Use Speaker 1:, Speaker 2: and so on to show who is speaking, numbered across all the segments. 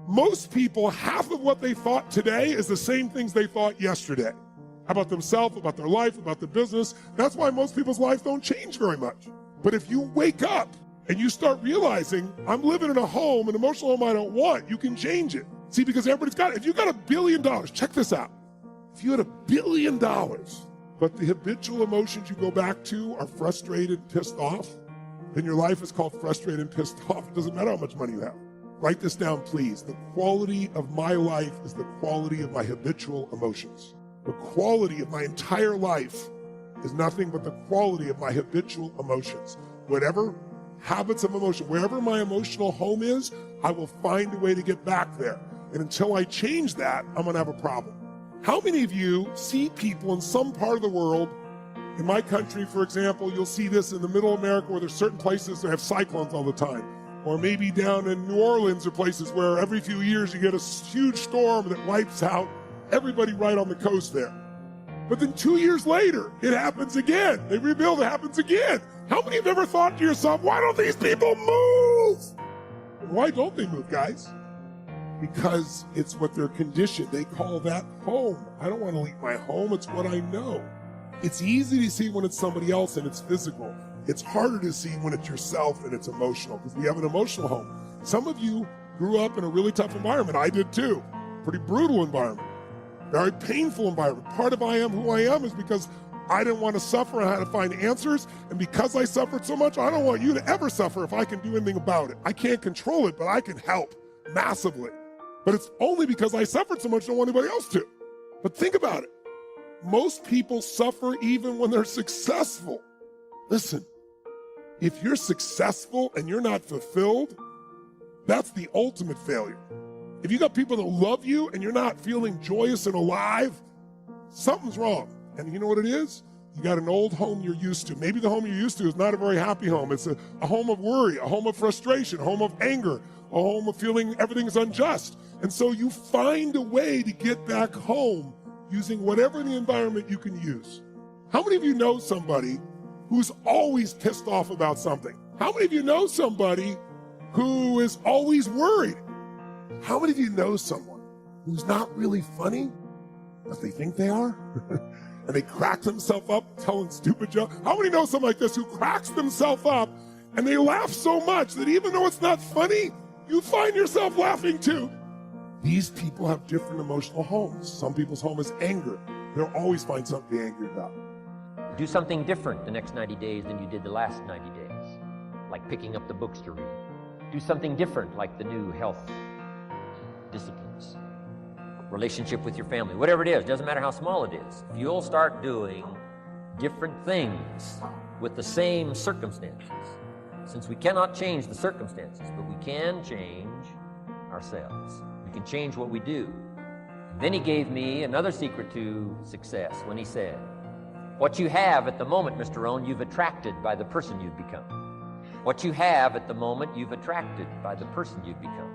Speaker 1: Most people, half of what they thought today is the same things they thought yesterday. About themselves, about their life, about their business. That's why most people's lives don't change very much. But if you wake up and you start realizing, I'm living in a home, an emotional home I don't want, you can change it. See, because everybody's got it. If you got $1 billion, check this out. If you had $1 billion, but the habitual emotions you go back to are frustrated, pissed off, then your life is called frustrated and pissed off. It doesn't matter how much money you have. Write this down, please. The quality of my life is the quality of my habitual emotions. The quality of my entire life is nothing but the quality of my habitual emotions. Whatever habits of emotion, wherever my emotional home is, I will find a way to get back there. And until I change that, I'm gonna have a problem. How many of you see people in some part of the world, in my country, for example, you'll see this in the middle of America where there's certain places that have cyclones all the time. Or maybe down in New Orleans or places where every few years you get a huge storm that wipes out everybody right on the coast there. But then 2 years later, it happens again. They rebuild, it happens again. How many have ever thought to yourself, why don't these people move? Why don't they move, guys? Because it's what they're conditioned. They call that home. I don't want to leave my home. It's what I know. It's easy to see when it's somebody else and it's physical. It's harder to see when it's yourself and it's emotional, because we have an emotional home. Some of you grew up in a really tough environment. I did too. Pretty brutal environment. Very painful environment. Part of I am who I am is because I didn't want to suffer. I had to find answers. And because I suffered so much, I don't want you to ever suffer if I can do anything about it. I can't control it, but I can help massively. But it's only because I suffered so much I don't want anybody else to. But think about it. Most people suffer even when they're successful. Listen, if you're successful and you're not fulfilled, that's the ultimate failure. If you got people that love you and you're not feeling joyous and alive, something's wrong. And you know what it is? You got an old home you're used to. Maybe the home you're used to is not a very happy home. It's a home of worry, a home of frustration, a home of anger, a home of feeling everything's unjust. And so you find a way to get back home using whatever the environment you can use. How many of you know somebody who's always pissed off about something? How many of you know somebody who is always worried? How many of you know someone who's not really funny, but they think they are? And they crack themselves up telling stupid jokes? How many know someone like this who cracks themselves up and they laugh so much that even though it's not funny, you find yourself laughing too? These people have different emotional homes. Some people's home is anger. They'll always find something to be angry about.
Speaker 2: Do something different the next 90 days than you did the last 90 days, like picking up the books to read. Do something different, like the new health disciplines, relationship with your family, whatever it is, doesn't matter how small it is. If you'll start doing different things with the same circumstances, since we cannot change the circumstances, but we can change ourselves. We can change what we do. And then he gave me another secret to success when he said, what you have at the moment, Mr. Rohn, you've attracted by the person you've become. What you have at the moment, you've attracted by the person you've become.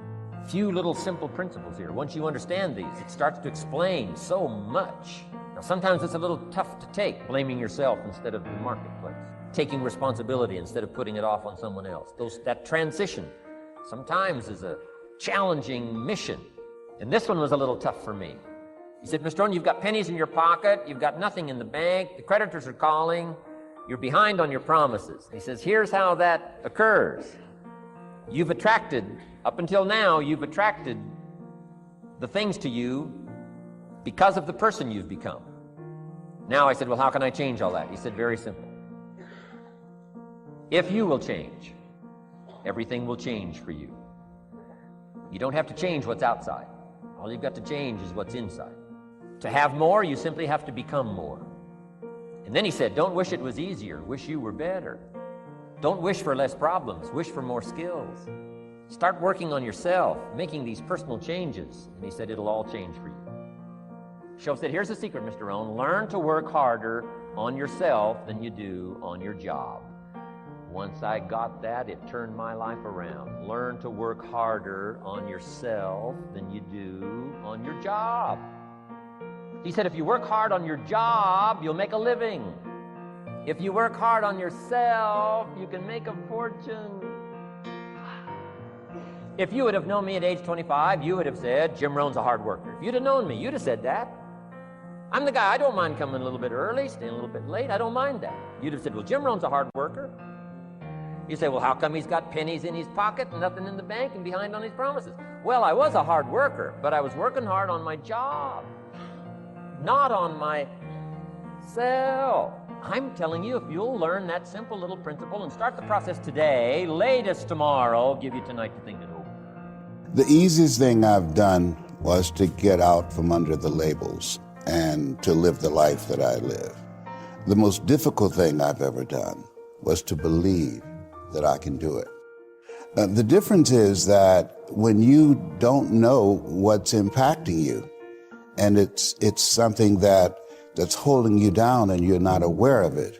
Speaker 2: Few little simple principles here. Once you understand these, it starts to explain so much. Now, sometimes it's a little tough to take, blaming yourself instead of the marketplace, taking responsibility instead of putting it off on someone else. That transition sometimes is a challenging mission. And this one was a little tough for me. He said, Mr. Rohn, you've got pennies in your pocket, you've got nothing in the bank, the creditors are calling, you're behind on your promises. He says, here's how that occurs. You've attracted, up until now, you've attracted the things to you because of the person you've become. Now I said, well, how can I change all that? He said, very simple. If you will change, everything will change for you. You don't have to change what's outside. All you've got to change is what's inside. To have more, you simply have to become more. And then he said, don't wish it was easier, wish you were better. Don't wish for less problems, wish for more skills. Start working on yourself, making these personal changes. And he said, it'll all change for you. Shoaff said, here's the secret, Mr. Rohn. Learn to work harder on yourself than you do on your job. Once I got that, it turned my life around. Learn to work harder on yourself than you do on your job. He said, if you work hard on your job, you'll make a living. If you work hard on yourself, you can make a fortune. If you would have known me at age 25, you would have said, Jim Rohn's a hard worker. If you'd have known me, you'd have said that. I'm the guy, I don't mind coming a little bit early, staying a little bit late, I don't mind that. You'd have said, well, Jim Rohn's a hard worker. You say, well, how come he's got pennies in his pocket and nothing in the bank and behind on his promises? Well, I was a hard worker, but I was working hard on my job, not on myself. I'm telling you, if you'll learn that simple little principle and start the process today, latest tomorrow, give you tonight to think it over.
Speaker 3: The easiest thing I've done was to get out from under the labels and to live the life that I live. The most difficult thing I've ever done was to believe that I can do it. The difference is that when you don't know what's impacting you, and it's something that's holding you down and you're not aware of it.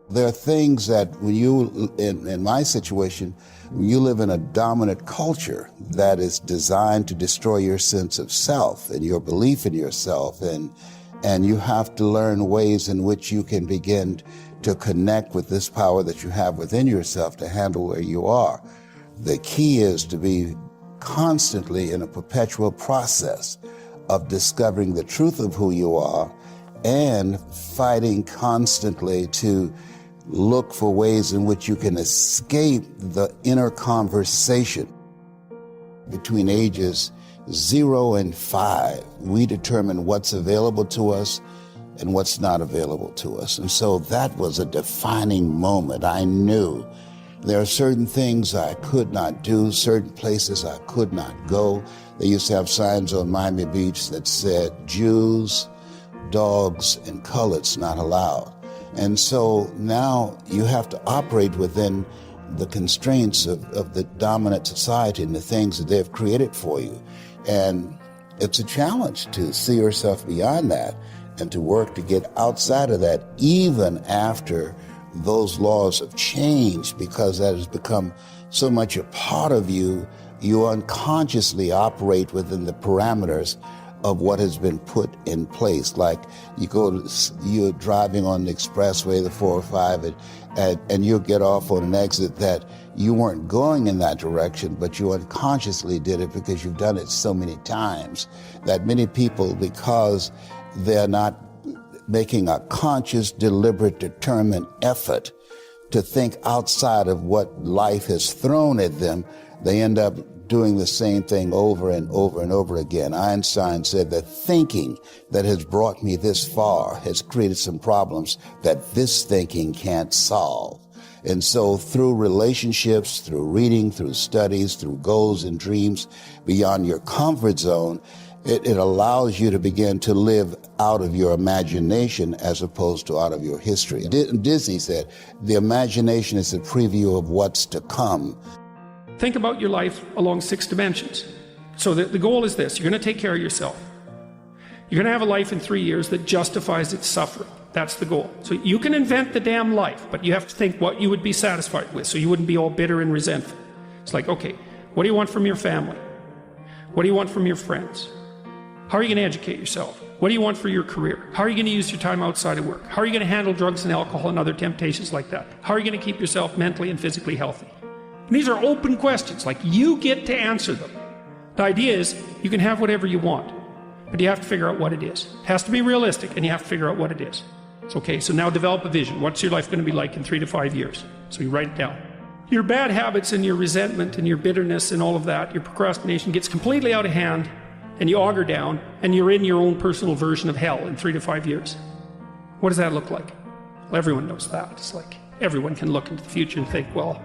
Speaker 3: There are things that when you, in my situation, when you live in a dominant culture that is designed to destroy your sense of self and your belief in yourself, and you have to learn ways in which you can begin to connect with this power that you have within yourself to handle where you are. The key is to be constantly in a perpetual process of discovering the truth of who you are and fighting constantly to look for ways in which you can escape the inner conversation. Between ages 0 and 5, we determine what's available to us and what's not available to us. And so that was a defining moment. I knew there are certain things I could not do, certain places I could not go. They used to have signs on Miami Beach that said, Jews, dogs, and coloreds not allowed. And so now you have to operate within the constraints of the dominant society and the things that they've created for you. And it's a challenge to see yourself beyond that and to work to get outside of that, even after those laws have changed, because that has become so much a part of you. You unconsciously operate within the parameters of what has been put in place. Like you're driving on the expressway, the 405, and you'll get off on an exit that you weren't going in that direction, but you unconsciously did it because you've done it so many times that many people, because they're not making a conscious, deliberate, determined effort to think outside of what life has thrown at them, they end up doing the same thing over and over and over again. Einstein said that thinking that has brought me this far has created some problems that this thinking can't solve. And so through relationships, through reading, through studies, through goals and dreams beyond your comfort zone, it allows you to begin to live out of your imagination as opposed to out of your history. Disney said, the imagination is a preview of what's to come.
Speaker 4: Think about your life along 6 dimensions. So the goal is this: you're going to take care of yourself. You're going to have a life in 3 years that justifies its suffering. That's the goal. So you can invent the damn life, but you have to think what you would be satisfied with, so you wouldn't be all bitter and resentful. It's like, okay, what do you want from your family? What do you want from your friends? How are you going to educate yourself? What do you want for your career? How are you going to use your time outside of work? How are you going to handle drugs and alcohol and other temptations like that? How are you going to keep yourself mentally and physically healthy? And these are open questions, like you get to answer them. The idea is you can have whatever you want, but you have to figure out what it is. It has to be realistic, and you have to figure out what it is. It's okay, so now develop a vision. What's your life going to be like in 3 to 5 years? So you write it down. Your bad habits and your resentment and your bitterness and all of that, your procrastination gets completely out of hand, and you auger down, and you're in your own personal version of hell in 3 to 5 years. What does that look like? Well, everyone knows that. It's like everyone can look into the future and think, well,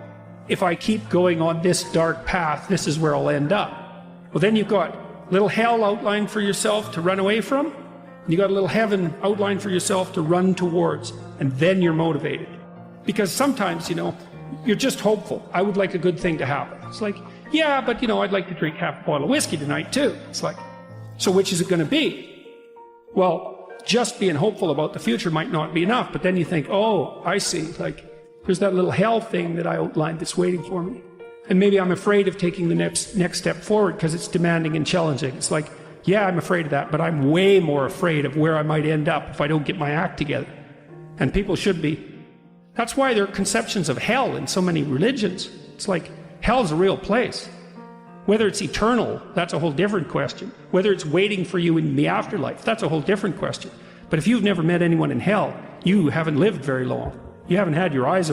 Speaker 4: if I keep going on this dark path, this is where I'll end up. Well, then you've got a little hell outlined for yourself to run away from, and you got a little heaven outlined for yourself to run towards, and then you're motivated. Because sometimes, you're just hopeful. I would like a good thing to happen. It's like, yeah, but I'd like to drink half a bottle of whiskey tonight too. It's like, so which is it going to be? Well, just being hopeful about the future might not be enough, but then you think, oh, I see, like, there's that little hell thing that I outlined that's waiting for me. And maybe I'm afraid of taking the next step forward because it's demanding and challenging. It's like, yeah, I'm afraid of that, but I'm way more afraid of where I might end up if I don't get my act together. And people should be. That's why there are conceptions of hell in so many religions. It's like, hell's a real place. Whether it's eternal, that's a whole different question. Whether it's waiting for you in the afterlife, that's a whole different question. But if you've never met anyone in hell, you haven't lived very long. You haven't had your eyes open.